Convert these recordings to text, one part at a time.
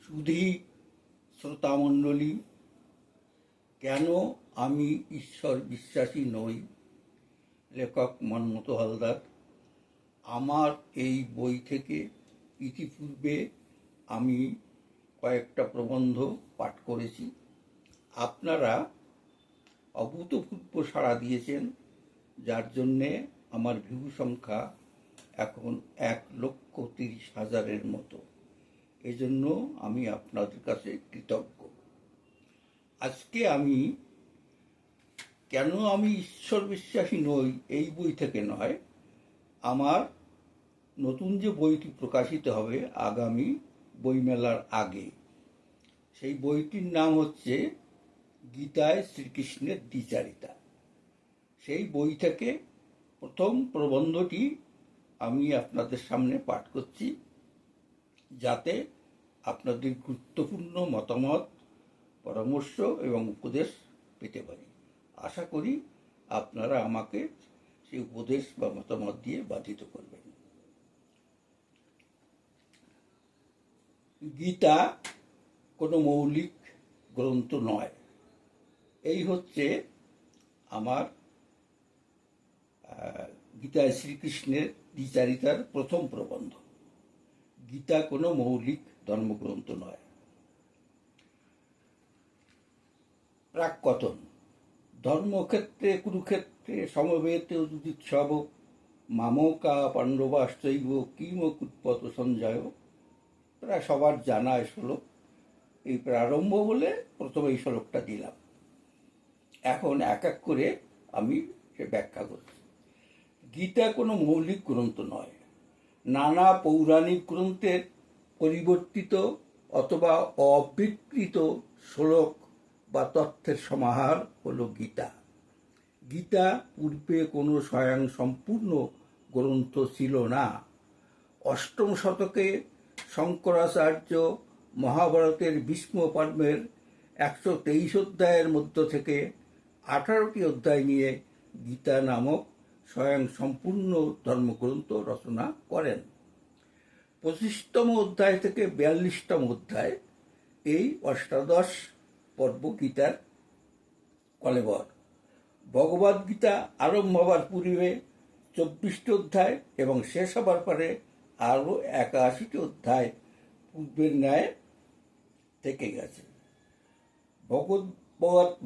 সুধী শ্রোতামণ্ডলী, কেন আমি ঈশ্বর বিশ্বাসী নই? লেখক মন্মথ হালদার। আমার এই বই থেকে ইতিপূর্বে আমি কয়েকটা প্রবন্ধ পাঠ করেছি। আপনারা অভূতপূর্ব সাড়া দিয়েছেন, যার জন্যে আমার ভিউ সংখ্যা এখন 1,30,000-এর মতো। এজন্য আমি আপনাদের কাছে কৃতজ্ঞ। আজকে আমি কেন আমি ঈশ্বর বিশ্বাসী নই এই বই থেকে নয়, আমার নতুন যে বইটি প্রকাশিত হবে আগামী বইমেলার আগে, সেই বইটির নাম হচ্ছে গীতায় শ্রীকৃষ্ণের দ্বিচারিতা। সেই বই থেকে প্রথম প্রবন্ধটি আমি আপনাদের সামনে পাঠ করছি, যাতে আপনাদের গুরুত্বপূর্ণ মতামত, পরামর্শ এবং উপদেশ পেতে পারি। আশা করি আপনারা আমাকে সেই উপদেশ বা মতামত দিয়ে বাধিত করবেন। গীতা কোনো মৌলিক গ্রন্থ নয়। এই হচ্ছে আমার গীতায় শ্রীকৃষ্ণের দ্বিচারিতার প্রথম প্রবন্ধ। গীতা কোনো মৌলিক ধর্মগ্রন্থ নয়। প্রাক্কথন: ধর্মক্ষেত্রে কুরুক্ষেত্রে সমবেতে যুদিৎসব মামকা পাণ্ডবাশ্চৈব কিমকুৎপত সঞ্জয়। প্রায় সবার জানা এই শ্লোক। এই প্রারম্ভ বলে প্রথমে এই শ্লোকটা দিলাম। এখন এক এক করে আমি সে ব্যাখ্যা করছি। গীতা কোনো মৌলিক গ্রন্থ নয়। নানা পৌরাণিক গ্রন্থের পরিবর্তিত অথবা অবিকৃত শ্লোক বা তথ্যের সমাহার হলো গীতা। গীতা পূর্বে কোনো স্বয়ং সম্পূর্ণ গ্রন্থ ছিল না। অষ্টম শতকে শঙ্করাচার্য মহাভারতের ভীষ্ম পর্বের 123 অধ্যায়ের মধ্য থেকে 18টি অধ্যায় নিয়ে গীতা নামক স্বয়ং সম্পূর্ণ ধর্মগ্রন্থ রচনা করেন। 25তম অধ্যায় থেকে 42তম অধ্যায় এই অষ্টাদশ পর্ব গীতার কলেবর। ভগবদ গীতা আরম্ভ হবার পূর্বে 24টি অধ্যায় এবং শেষ হবার পরে আরও 81টি অধ্যায় পূর্বের ন্যায় থেকে গেছে।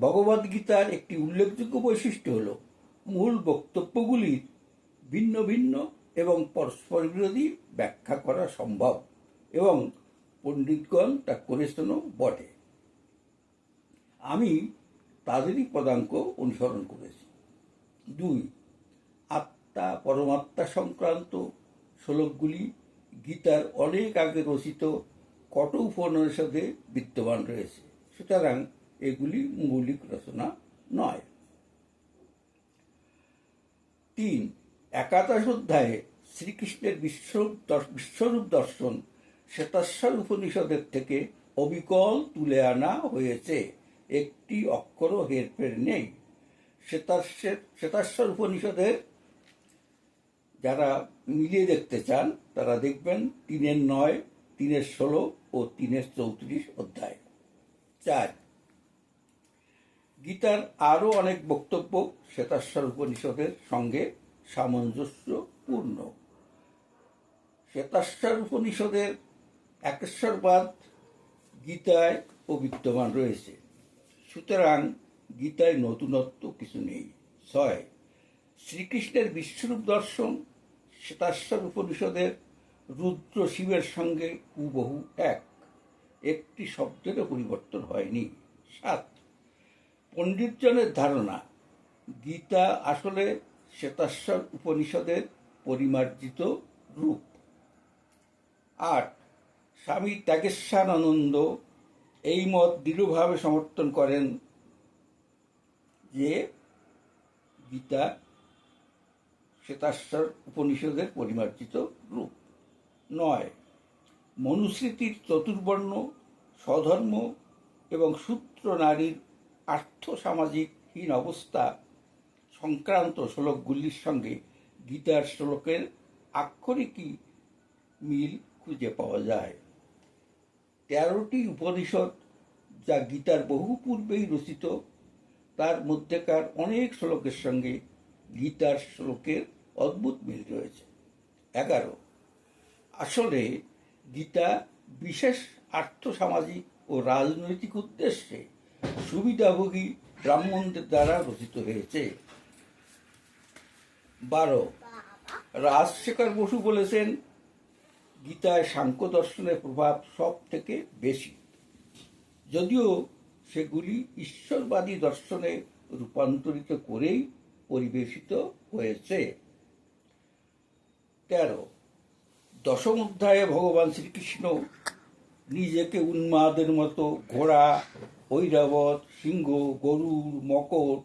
ভগবদ গীতার একটি উল্লেখযোগ্য বৈশিষ্ট্য হল মূল বক্তব্যগুলির ভিন্ন ভিন্ন এবং পরস্পর বিরোধী ব্যাখ্যা করা সম্ভব, এবং পণ্ডিতগণ তা করেছেনও বটে। আমি তাদেরই পদাঙ্ক অনুসরণ করেছি। 2. আত্মা পরমাত্মা সংক্রান্ত শ্লোকগুলি গীতার অনেক আগে রচিত কঠোপনিষদে বিদ্যমান রয়েছে, সুতরাং এগুলি মৌলিক রচনা নয়। 3. একাদশ অধ্যায়ে শ্রীকৃষ্ণের বিশ্বরূপ দর্শন শ্বেতাশ্বর উপনিষদের থেকে অবিকল তুলে আনা হয়েছে। একটি অক্ষরও হেরফের নেই। শ্বেতাশ্বর উপনিষদের যারা মিলিয়ে দেখতে চান তারা দেখবেন 3-9, 3-16 ও 3-34 অধ্যায়। 4. গীতার আরও অনেক বক্তব্য শ্বেতাশ্বর উপনিষদের সঙ্গে সামঞ্জস্যপূর্ণ। শ্বেতাশ্বর উপনিষদের একেশ্বরবাদ গীতায় বিদ্যমান রয়েছে, সুতরাং গীতায় নতুনত্ব কিছু নেই। 6. শ্রীকৃষ্ণের বিশ্বরূপ দর্শন শ্বেতাশ্বর উপনিষদের রুদ্র শিবের সঙ্গে হুবহু এক, একটি শব্দেরও পরিবর্তন হয়নি। 7. পণ্ডিতজনের ধারণা গীতা আসলে শ্বেতাশ্বর উপনিষদের পরিমার্জিত রূপ। 8. স্বামী ত্যাগেশ্বরানন্দ এই মত দৃঢ়ভাবে সমর্থন করেন যে গীতা শ্বেতাশ্বর উপনিষদের পরিমার্জিত রূপ। 9. মনুস্মৃতির চতুর্বর্ণ, স্বধর্ম এবং শূদ্র নারীর আর্থ-সামাজিকহীন অবস্থা সংক্রান্ত শ্লোকগুলির সঙ্গে গীতার শ্লোকের আক্ষরিকই মিল খুঁজে পাওয়া যায়। 13টি উপনিষদ, যা গীতার বহু পূর্বেই রচিত, তার মধ্যেকার অনেক শ্লোকের সঙ্গে গীতার শ্লোকের অদ্ভুত মিল রয়েছে। 11, আসলে গীতা বিশেষ আর্থসামাজিক ও রাজনৈতিক উদ্দেশ্যে সুবিধাভোগী ব্রাহ্মণদের দ্বারা রচিত হয়েছে। 12, রাজশেখর বসু বলেছেন, গীতায় সাংখ্য দর্শনের প্রভাব সব থেকে বেশি, যদিও সেগুলি ঈশ্বরবাদী দর্শনে রূপান্তরিত করেই পরিবেশিত হয়েছে। 13, দশম অধ্যায়ে ভগবান শ্রীকৃষ্ণ নিজেকে উন্মাদের মতো ঘোড়া, ঐরাবত, সিংহ, গরুর, মকর,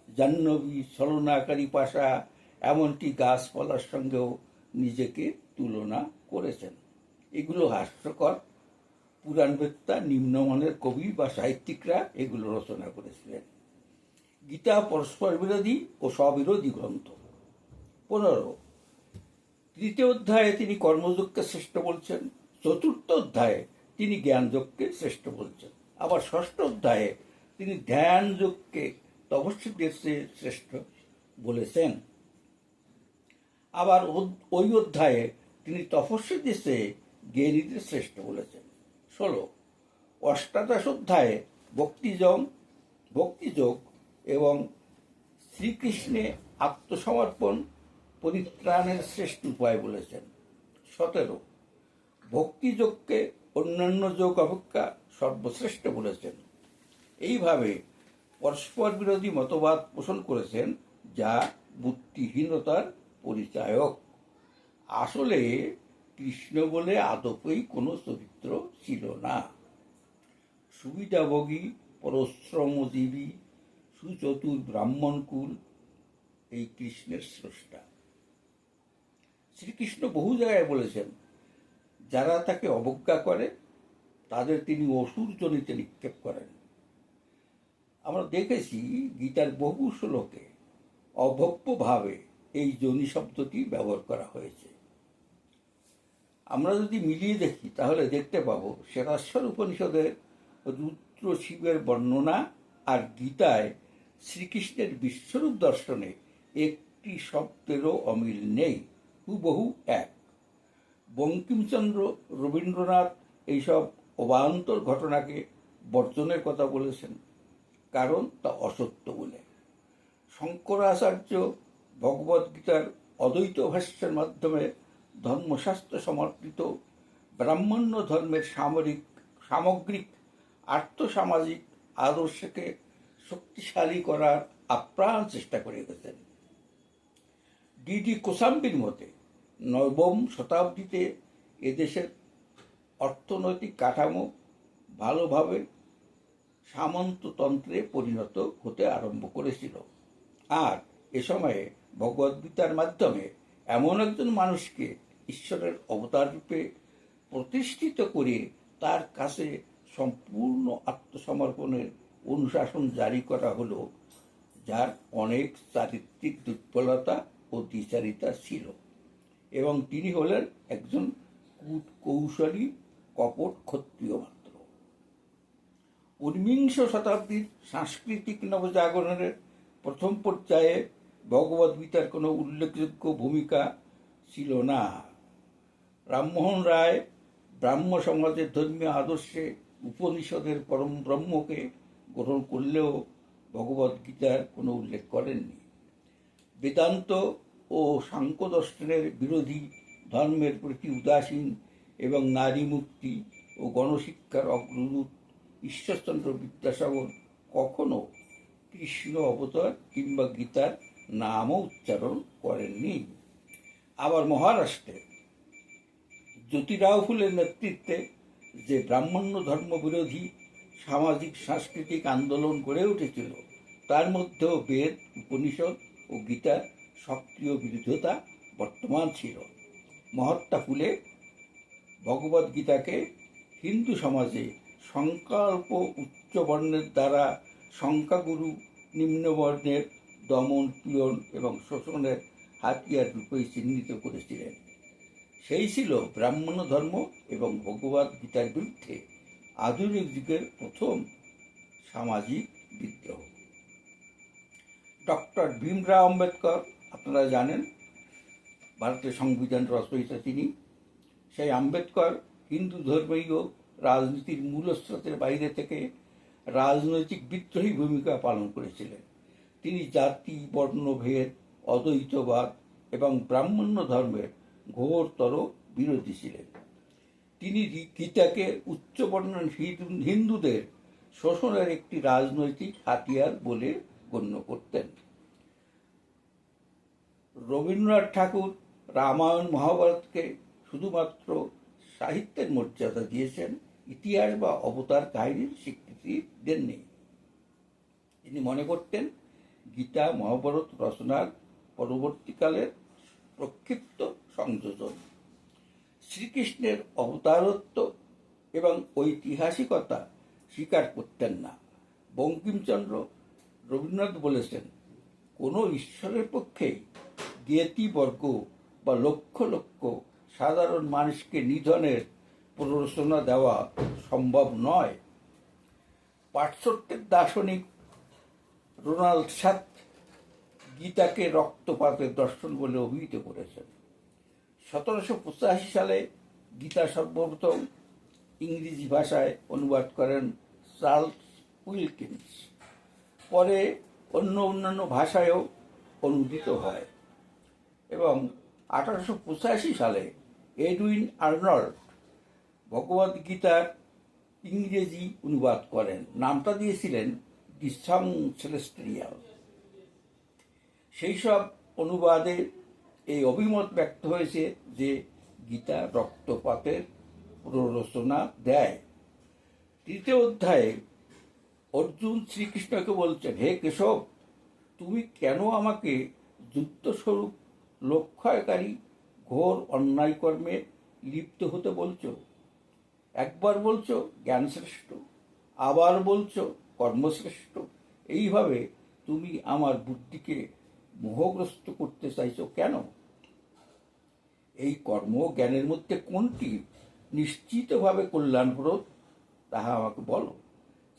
জাহ্নবী, ছলনাকারী পাশা, এমনকি গাছপালার সঙ্গেও নিজেকে তুলনা করেছেন। এগুলো হাস্যকর। পুরাণবেত্তা, নিম্নমানের কবি বা সাহিত্যিকরা এগুলো রচনা করেছিলেন। গীতা পরস্পর বিরোধী ও স্ববিরোধী গ্রন্থ। 15, তৃতীয় অধ্যায়ে তিনি কর্মযোগকে শ্রেষ্ঠ বলছেন, চতুর্থ অধ্যায়ে তিনি জ্ঞানযোগকে শ্রেষ্ঠ বলছেন, আবার ষষ্ঠ অধ্যায়ে তিনি ধ্যান যোগকে তপস্বীদের চেয়ে শ্রেষ্ঠ বলেছেন। আবার ওই অধ্যায়ে তিনি তপস্বীদের চেয়ে জ্ঞানীদের শ্রেষ্ঠ বলেছেন। 16, অষ্টাদশ অধ্যায়ে ভক্তিযোগ এবং শ্রীকৃষ্ণে আত্মসমর্পণ পরিত্রাণের শ্রেষ্ঠ উপায় বলেছেন। 17, ভক্তিযোগকে অন্যান্য যোগ অপেক্ষা সর্বশ্রেষ্ঠ বলেছেন। এইভাবে পরস্পর বিরোধী মতবাদ পোষণ করেছেন, যা বুদ্ধিহীনতার পরিচায়ক। আসলে কৃষ্ণ বলে আদপেই কোনো চরিত্র ছিল না। সুবিধাভোগী, পরশ্রমজীবী, সুচতুর ব্রাহ্মণকুল এই কৃষ্ণের স্রষ্টা। শ্রীকৃষ্ণ বহু জায়গায় বলেছেন, যারা তাকে অবজ্ঞা করে তাদের তিনি অসুর জনিতে নিক্ষেপ করেন। আমরা দেখেছি গীতার বহু শ্লোকে অভব্যভাবে এই যোনি শব্দটি ব্যবহার করা হয়েছে। আমরা যদি মিলিয়ে দেখি তাহলে দেখতে পাবো শ্বেতাশ্বর উপনিষদের রুদ্র শিবের বর্ণনা আর গীতায় শ্রীকৃষ্ণের বিশ্বরূপ দর্শনে একটি শব্দেরও অমিল নেই, হুবহু এক। বঙ্কিমচন্দ্র রবীন্দ্রনাথ এইসব অবান্তর ঘটনাকে বর্জনের কথা বলেছেন, কারণ তা অসত্য বলে। শঙ্করাচার্য ভগবদ্গীতার অদ্বৈত ভাষ্যের মাধ্যমে ধর্মশাস্ত্র সমর্পিত ব্রাহ্মণ্য ধর্মের সামগ্রিক আর্থসামাজিক আদর্শকে শক্তিশালী করার আপ্রাণ চেষ্টা করে গেছেন। ডি কোসাম্বির মতে নবম শতাব্দীতে এদেশের অর্থনৈতিক কাঠামো ভালোভাবে সামন্ততন্ত্রে পরিণত হতে আরম্ভ করেছিল, আর এ সময়ে ভগবদ্গীতার মাধ্যমে এমন একজন মানুষকে ঈশ্বরের অবতার রূপে প্রতিষ্ঠিত করে তার কাছে সম্পূর্ণ আত্মসমর্পণের অনুশাসন জারি করা হলো, যার অনেক চারিত্রিক দুর্বলতা ও দ্বিচারিতা ছিল, এবং তিনি হলেন একজন কৌশলী কপট ক্ষত্রিয় মাত্র। ঊনবিংশ শতাব্দীর সাংস্কৃতিক নবজাগরণের প্রথম পর্যায়ে ভগবদ্গীতার কোনো উল্লেখযোগ্য ভূমিকা ছিল না। রামমোহন রায় ব্রাহ্ম সমাজের ধর্মীয় আদর্শে উপনিষদের পরম ব্রহ্মকে গ্রহণ করলেও ভগবদ্গীতার কোনো উল্লেখ করেননি। বেদান্ত ও সাংখ্য দর্শনের বিরোধী, ধর্মের প্রতি উদাসীন এবং নারী মুক্তি ও গণশিক্ষার অগ্রদূত ঈশ্বরচন্দ্র বিদ্যাসাগর কখনো কৃষ্ণ অবতার কিংবা গীতার নামও উচ্চারণ করেননি। আবার মহারাষ্ট্রে জ্যোতিরাও ফুলের নেতৃত্বে যে ব্রাহ্মণ্য ধর্ম বিরোধী সামাজিক সাংস্কৃতিক আন্দোলন গড়ে উঠেছিল, তার মধ্যেও বেদ, উপনিষদ ও গীতার সক্রিয় বিরোধিতা বর্তমান ছিল। মহাত্মা ফুলে ভগবদ্গীতাকে হিন্দু সমাজে সংকল্প উচ্চ বর্ণের দ্বারা সংখ্যাগুরু নিম্নবর্ণের দমন, পীড়ন এবং শোষণের হাতিয়ার রূপেই চিহ্নিত করেছিলেন। সেই ছিল ব্রাহ্মণ্য ধর্ম এবং ভগবদ্গীতার বিরুদ্ধে আধুনিক যুগের প্রথম সামাজিক বিদ্রোহ। ডক্টর ভীমরাও আম্বেদকর, আপনারা জানেন, ভারতের সংবিধান রচয়িতা তিনি। সেই আম্বেদকর হিন্দু ধর্মীয় রাজনীতির মূলস্রোতের বাইরে থেকে রাজনৈতিক বিদ্রোহী ভূমিকা পালন করেছিলেন। তিনি জাতি, বর্ণভেদ, অদ্বৈতবাদ এবং ব্রাহ্মণ্য ধর্মের ঘোরতর বিরোধী ছিলেন। তিনি গীতাকে উচ্চবর্ণের হিন্দুদের শোষণের একটি রাজনৈতিক হাতিয়ার বলে গণ্য করতেন। রবীন্দ্রনাথ ঠাকুর রামায়ণ মহাভারতকে শুধুমাত্র সাহিত্যের মর্যাদা দিয়েছেন, ইতিহাস বা অবতার কাহিনীর স্বীকৃতি দেননি। তিনি মনে করতেন গীতা মহাভারত রচনার পরবর্তীকালের প্রক্ষিপ্ত সংযোজন। শ্রীকৃষ্ণের অবতারত্ব এবং ঐতিহাসিকতা স্বীকার করতেন না। বঙ্কিমচন্দ্র রবীন্দ্রনাথ বলেছেন, কোনো ঈশ্বরের পক্ষে জ্ঞাতিবর্গ বা লক্ষ লক্ষ সাধারণ মানুষকে নিধনের প্ররোচনা দেওয়া সম্ভব নয়। পাশ্চাত্যের দার্শনিক রোনাল্ড সাথ গীতাকে রক্তপাতের দর্শন বলে অভিহিত করেছেন। 1785 সালে গীতা সর্বপ্রথম ইংরেজি ভাষায় অনুবাদ করেন চার্লস উইলকিন্স। পরে অন্যান্য ভাষায়ও অনুদিত হয় এবং 1885 সালে এডউইন আর্নল্ড ভগবদ্গীতার ইংরেজি অনুবাদ করেন। নামটা দিয়েছিলেন দি সং সেলেস্টিয়াল। সেই সব অনুবাদে এই অভিমত ব্যক্ত হয়েছে যে গীতা রক্তপাতের প্ররোচনা দেয়। তৃতীয় অধ্যায়ে অর্জুন শ্রীকৃষ্ণকে বলছেন, হে কেশব, তুমি কেন আমাকে যুদ্ধস্বরূপ লোকক্ষয়কারী ঘোর অন্যায় কর্মে লিপ্ত হতে বলছো? একবার বলছো জ্ঞান শ্রেষ্ঠ, আবার বলছো কর্মশ্রেষ্ঠ। এইভাবে তুমি আমার বুদ্ধিকে মোহগ্রস্ত করতে চাইছো কেন? এই কর্ম জ্ঞানের মধ্যে কোনটি নিশ্চিতভাবে কল্যাণপ্রদ তাহা আমাকে বলো।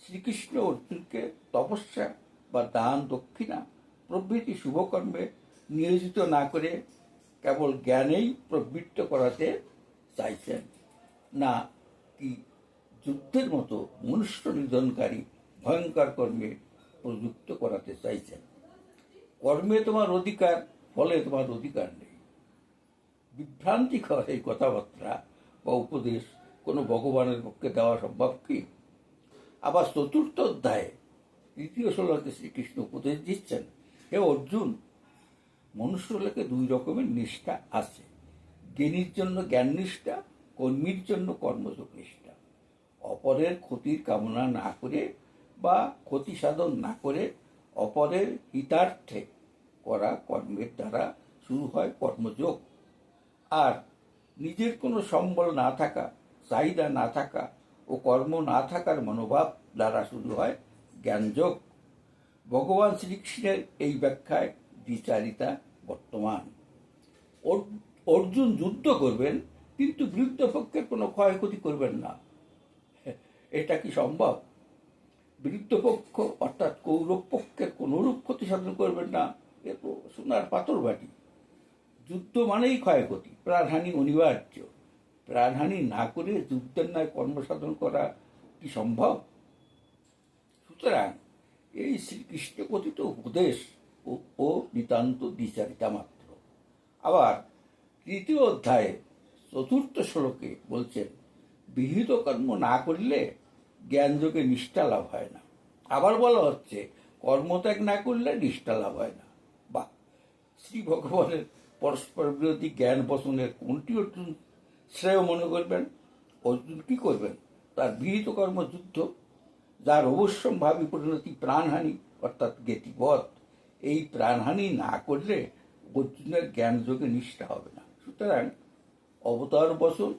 শ্রীকৃষ্ণ অর্জুনকে তপস্যা বা দান, দক্ষিণা প্রভৃতি শুভকর্মে নিয়োজিত না করে কেবল জ্ঞানেই প্রবৃত্ত করাতে চাইছেন, না কি যুদ্ধের মতো মনুষ্য নিধনকারী ভয়ঙ্কর কর্মে প্রযুক্ত করাতে চাইছেন? কর্মে তোমার অধিকার, ফলে তোমার অধিকার নেই। বিভ্রান্তিকর এই কথাবার্তা বা উপদেশ কোনো ভগবানের পক্ষে দেওয়া সম্ভব কি? আবার চতুর্থ অধ্যায়ে তৃতীয় শ্লোকে শ্রীকৃষ্ণ উপদেশ দিচ্ছেন, হে অর্জুন, মনুষ্যলোকে দুই রকমের নিষ্ঠা আছে, জ্ঞানীর জন্য জ্ঞান নিষ্ঠা, কর্মীর জন্য কর্মযোগ নিষ্ঠা। অপরের ক্ষতির কামনা না করে বা ক্ষতি সাধন না করে অপরের হিতার্থে করা কর্মের দ্বারা শুরু হয় কর্মযোগ। আর নিজের কোনো সম্বল না থাকা, চাহিদা না থাকা ও কর্ম না থাকার মনোভাব দ্বারা শুরু হয় জ্ঞানযোগ। ভগবান শ্রীকৃষ্ণের এই ব্যাখ্যায় দ্বিচারিতা বর্তমান। অর্জুন যুদ্ধ করবেন, কিন্তু বিরুদ্ধ পক্ষের কোনো ক্ষয়ক্ষতি করবেন না। এটা কি সম্ভব? বিরুদ্ধ পক্ষ অর্থাৎ কৌরব পক্ষের কোনরূপ ক্ষতি সাধন করবেন না, এ তো সোনার পাথর বাটি। যুদ্ধ মানেই ক্ষয়ক্ষতি, প্রাণহানি অনিবার্য। প্রাণহানি না করে যুদ্ধের ন্যায় কর্মসাধন করা কি সম্ভব? সুতরাং এই শ্রীকৃষ্ণ কথিত উপদেশ ও নিতান্ত দ্বিচারিতা মাত্র। আবার তৃতীয় অধ্যায়ে চতুর্থ শ্লোকে বলছেন, বিহিত কর্ম না করলে জ্ঞানযোগে নিষ্ঠা লাভ হয় না। আবার বলা হচ্ছে কর্মত্যাগ না করলে নিষ্ঠা লাভ হয় না। বা শ্রী ভগবানের পরস্পর বিরোধী জ্ঞান বচনের কোনটি অর্জুন শ্রেয় মনে করবেন? অর্জুন কি করবেন? তার বিহিত কর্ম যুদ্ধ, যার অবশ্যম্ভাবী পরিণতি প্রাণহানি অর্থাৎ জ্ঞাতিবধ। এই প্রাণহানি না করলে অর্জুনের জ্ঞান যোগে নিষ্ঠা হবে না। সুতরাং অবতার বচন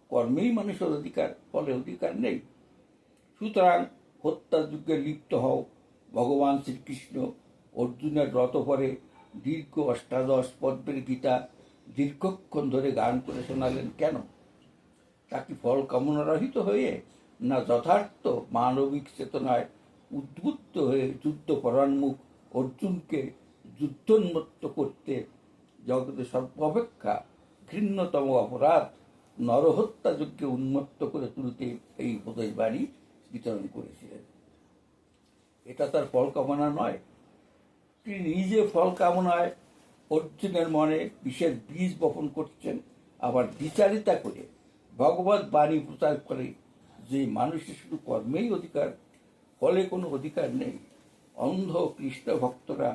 কর্মেই মানুষের অধিকার, ফলে অধিকার নেই। সুতরাং হত্যার যুগে লিপ্ত হও। ভগবান শ্রীকৃষ্ণ অর্জুনের রথ পরে দীর্ঘ 18 পর্বের গীতা দীর্ঘক্ষণ ধরে গান করে শোনালেন কেন? তা কি ফল কামনা রহিত হয়ে, না যথার্থ মানবিক চেতনায় উদ্বুদ্ধ হয়ে যুদ্ধপরান্মুখ অর্জুনকে যুদ্ধোন্মত্ত করতে জগতে সর্বাপেক্ষা ঘৃণ্যতম অপরাধ নরহত্যাযজ্ঞে উন্মত্ত করে তুলতে এই উপদেশ বাণী বিতরণ করেছিলেন। এটা তার ফল কামনা নয়, তিনি নিজে ফল কামনায় অর্জুনের মনে বিষের বীজ বপন করছেন, আবার বিচারিতা করে ভগবত বাণী প্রচার করে যে মানুষের শুধু কর্মেই অধিকার, ফলে কোনো অধিকার নেই। অন্ধ কৃষ্ণ ভক্তরা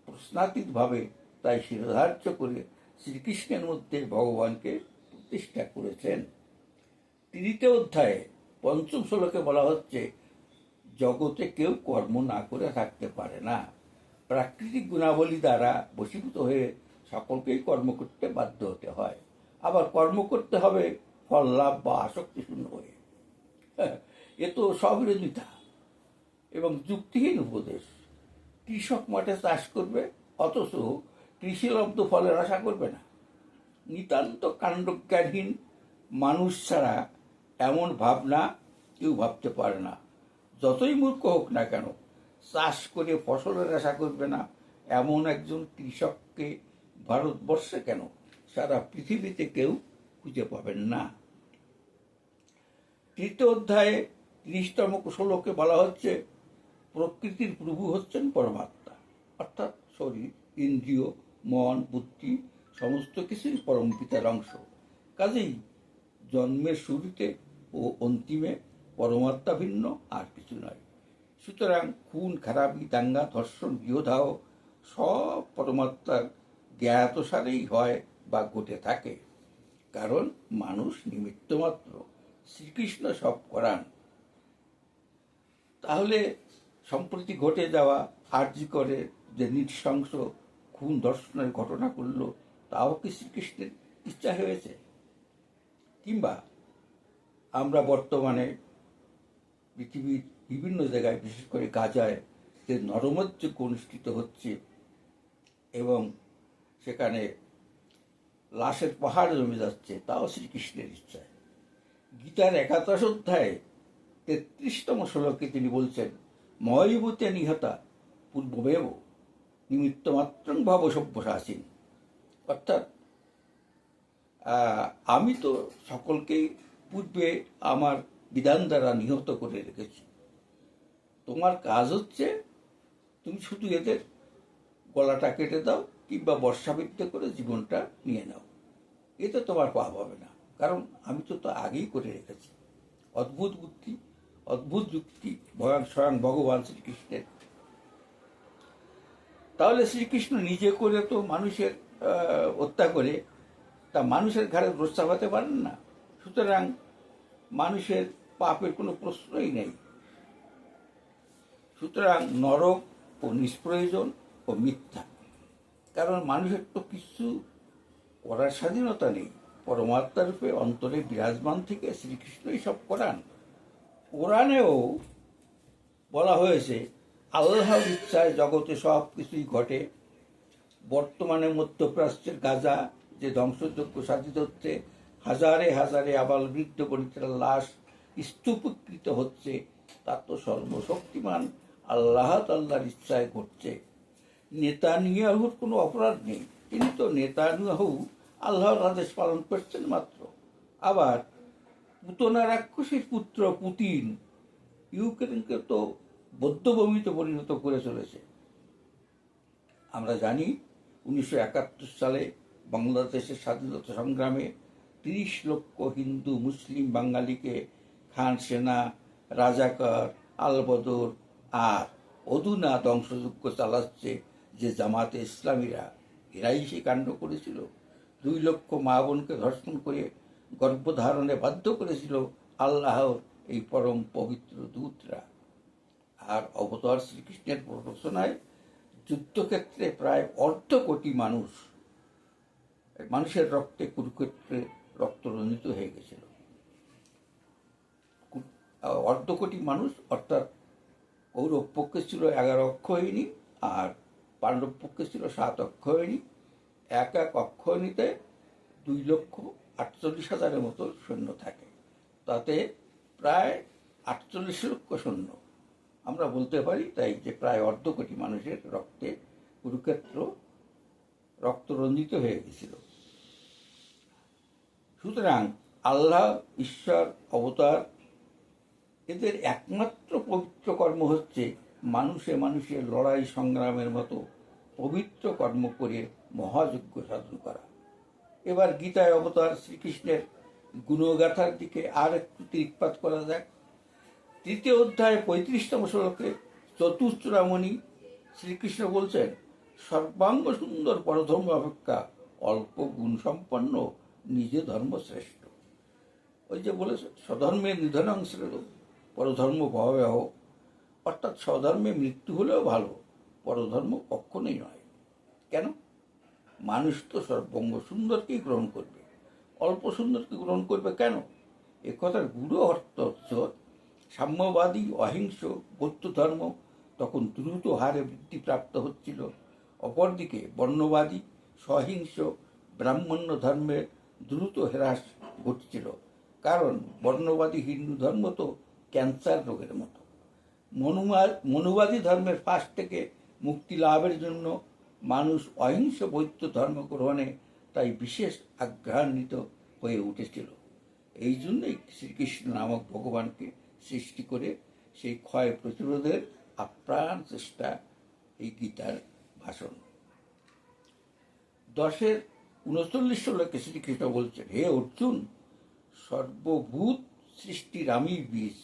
প্রশ্নাতীতভাবে তাই শিরোধার্য করে শ্রীকৃষ্ণের মধ্যে ভগবানকে প্রতিষ্ঠা করেছেন। 3 অধ্যায়ে 5ম শ্লোকে বলা হচ্ছে, জগতে কেউ কর্ম না করে থাকতে পারে না। প্রাকৃতিক গুণাবলী দ্বারা বশীভূত হয়ে সকলকেই কর্ম করতে বাধ্য হতে হয়, আবার কর্ম করতে হবে ফল লাভ বা আসক্তি শূন্য হয়ে। এ তো স্ববিরোধিতা এবং যুক্তিহীন উপদেশ। কৃষক মাঠে চাষ করবে, অথচ কৃষিলব্ধ ফলের আশা করবে না। নিতান্ত কাণ্ডজ্ঞানহীন মানুষ ছাড়া এমন ভাবনা কেউ ভাবতে পারে না। যতই মূর্খ হোক না কেন, চাষ করে ফসলের আশা করবে না এমন একজন কৃষককে ভারতবর্ষে কেন, সারা পৃথিবীতে কেউ খুঁজে পাবেন না। 3 অধ্যায়ে 30তম শ্লোকে বলা হচ্ছে, প্রকৃতির প্রভু হচ্ছেন পরমাত্মা, অর্থাৎ শরীর, ইন্দ্রিয়, মন, বুদ্ধি সমস্ত কিছুই পরম পিতার অংশ। কাজেই জন্মের শুরুতে ও অন্তিমে পরমাত্মা ভিন্ন আর কিছু নয়। সুতরাং খুন, খারাপি, দাঙ্গা, ধর্ষণ, গৃহদাহ সব পরমাত্মার জ্ঞাতসারেই হয় বা ঘটে থাকে, কারণ মানুষ নিমিত্ত মাত্র, শ্রীকৃষ্ণ সব করান। তাহলে সম্প্রতি ঘটে যাওয়া আরজিকরে যে নৃশংস খুন ধর্ষণের ঘটনা করল, তাও কি শ্রীকৃষ্ণের ইচ্ছা হয়েছে? কিংবা আমরা বর্তমানে পৃথিবীর বিভিন্ন জায়গায়, বিশেষ করে গাজায় যে নরমযজ্ঞ অনুষ্ঠিত হচ্ছে এবং সেখানে লাশের পাহাড় জমে যাচ্ছে, তাও শ্রীকৃষ্ণের ইচ্ছায়। গীতার 11 অধ্যায়ে 33তম শ্লোকে তিনি বলছেন, ময়বতে নিহতা পূর্বমেব নিমিত্ত মাত্রং ভব সব্যসাচীন, অর্থাৎ আমি তো সকলকেই পূর্বে আমার বিধান দ্বারা নিহত করে রেখেছি। তোমার কাজ হচ্ছে তুমি শুধু এদের গলাটা কেটে দাও কিংবা বর্ষাবৃত্তি করে জীবনটা নিয়ে নাও, এতে তোমার পাপ হবে না, কারণ আমি তো আগেই করে রেখেছি। অদ্ভুত বুদ্ধি, অদ্ভুত যুক্তি স্বয়ং ভগবান শ্রীকৃষ্ণের। তাহলে শ্রীকৃষ্ণ নিজে করে তো মানুষের হত্যা করে তা মানুষের ঘাড়ে দোষ চাপাতে পারেন না। সুতরাং মানুষের পাপের কোনো প্রশ্নই নেই। সুতরাং নরক ও নিষ্প্রয়োজন ও মিথ্যা, কারণ মানুষের তো কিছু করার স্বাধীনতা নেই। পরমাত্মা রূপে অন্তরে বিরাজমান থেকে শ্রীকৃষ্ণই সব করান। কোরআনেও বলা হয়েছে, আল্লাহর ইচ্ছায় জগতে সব কিছুই ঘটে। বর্তমানে মধ্যপ্রাচ্যের গাজা যে ধ্বংসযজ্ঞ সাধিত হচ্ছে, হাজারে হাজারে আবাল বৃদ্ধ বনিতার লাশ স্তূপীকৃত হচ্ছে, তা তো সর্বশক্তিমান আল্লাহ তাআলার ইচ্ছায় ঘটছে। নেতানিয়াহুর কোনো অপরাধ নেই, তিনি তো নেতানিয়াহু আল্লাহর আদেশ পালন করছেন মাত্র। আবার পুতনা রাক্ষসীর পুত্র পুতিন ইউক্রেনকে তো বৌদ্ধভূমিতে পরিণত করে চলেছে। আমরা জানি 1971 সালে বাংলাদেশের স্বাধীনতা সংগ্রামে 30 লক্ষ হিন্দু, মুসলিম, বাঙালিকে খান সেনা, রাজাকার, আলবদর আর অধুনা ধ্বংসযজ্ঞ চালাচ্ছে যে জামাতে ইসলামীরা, এরাই সে কাণ্ড করেছিল। 2 লক্ষ মা বোনকে ধর্ষণ করে গর্ভধারণে বাধ্য করেছিল আল্লাহর এই পরম পবিত্র দূতরা। আর অবতার শ্রীকৃষ্ণের প্ররোচনায় যুদ্ধক্ষেত্রে প্রায় 1/2 কোটি মানুষের রক্তে কুরুক্ষেত্রে রক্ত রঞ্জিত হয়ে গেছিল। 1/2 কোটি মানুষ, অর্থাৎ কৌরব পক্ষে ছিল 11 অক্ষয়িনী আর পাণ্ডব পক্ষে ছিল 7 অক্ষয়িনী। এক অক্ষয়িনীতে 2,48,000-এর মতো সৈন্য থাকে। তাতে প্রায় 48 লক্ষ সৈন্য আমরা বলতে পারি, তাই যে প্রায় অর্ধ কোটি মানুষের রক্তে কুরুক্ষেত্র রক্তরঞ্জিত হয়ে গেছিল। সুতরাং আল্লাহ, ঈশ্বর, অবতার এদের একমাত্র পবিত্র কর্ম হচ্ছে মানুষে মানুষের লড়াই সংগ্রামের মতো পবিত্র কর্ম করে মহাযজ্ঞ সাধন করা। এবার গীতায় অবতার শ্রীকৃষ্ণের গুণগাথার দিকে আর একটু দৃষ্টিপাত করা যাক। 3 অধ্যায় 35তম শ্লোকে চতুশ্চূড়ামণি শ্রীকৃষ্ণ বলছেন, সর্বাঙ্গ সুন্দর পরধর্ম অপেক্ষা অল্প গুণ সম্পন্ন নিজে ধর্ম শ্রেষ্ঠ। ওই যে বলেছে স্বধর্মের নিধনাং শ্রেয় পরধর্ম ভয়াবহ, অর্থাৎ স্বধর্মে মৃত্যু হলেও ভালো, পরধর্ম কখনোই নয়। কেন? মানুষ তো সর্বাঙ্গ সুন্দরকেই গ্রহণ করবে, অল্প সুন্দরকে গ্রহণ করবে কেন? এ কথার গূঢ় অর্থ হচ্ছে সাম্যবাদী অহিংস বৌদ্ধ ধর্ম তখন দ্রুত হারে বৃদ্ধিপ্রাপ্ত হচ্ছিল, অপরদিকে বর্ণবাদী সহিংস ব্রাহ্মণ্য ধর্মের দ্রুত হ্রাস ঘটছিল। কারণ বর্ণবাদী হিন্দু ধর্ম তো ক্যান্সার রোগের মতো। মনুবাদী ধর্মের ফাঁস থেকে মুক্তি লাভের জন্য মানুষ অহিংস বৌদ্ধ ধর্ম গ্রহণে তাই বিশেষ আগ্রহান্বিত হয়ে উঠেছিল। এই জন্যই শ্রীকৃষ্ণ নামক ভগবানকে সৃষ্টি করে সেই ক্ষয় প্রতিরোধের আপ্রাণ চেষ্টা এই গীতার ভাষণ। 10:39 শ্লোকে শ্রীকৃষ্ণ বলছেন, হে অর্জুন, সর্বভূত সৃষ্টির আমি বীজ,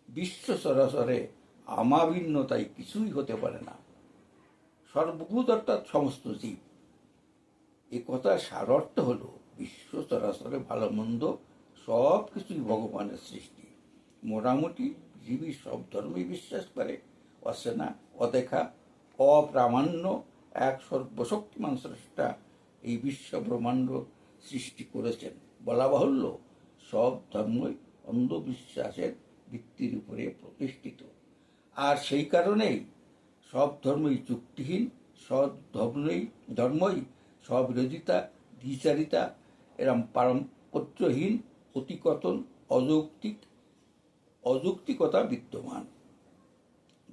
বিশ্ব চরাচরে আমাভিন্ন তাই কিছুই হতে পারে না। সর্বভূত অর্থাৎ সমস্ত জীব। এ কথার সার অর্থ হল বিশ্ব চরাচরে ভালো মন্দ সব কিছুই ভগবানের সৃষ্টি। মোটামুটি পৃথিবীর সব ধর্মই বিশ্বাস করে অচেনা, অদেখা, অপ্রামাণ্য এক সর্বশক্তিমান স্রষ্টা এই বিশ্ব ব্রহ্মাণ্ড সৃষ্টি করেছেন। বলা বাহুল্য, সব ধর্মই অন্ধবিশ্বাসের ভিত্তির উপরে প্রতিষ্ঠিত। আর সেই কারণেই সব ধর্মই যুক্তিহীন, সব ধর্মই স্ববিরোধিতা, দ্বিচারিতা, এরম পারম্পর্যহীন, অতিকথন, অযৌক্তিকতা বিদ্যমান।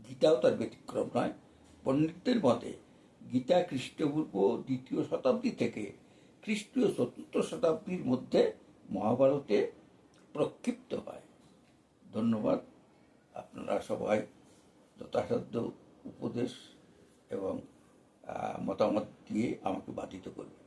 গীতাও তার ব্যতিক্রম নয়। পণ্ডিতদের মতে গীতা খ্রিস্টপূর্ব 2য় শতাব্দী থেকে খ্রিস্টীয় 4র্থ শতাব্দীর মধ্যে মহাভারতে প্রক্ষিপ্ত হয়। ধন্যবাদ। আপনারা সবাই যথাসাধ্য উপদেশ এবং মতামত দিয়ে আমাকে বাধিত করবেন।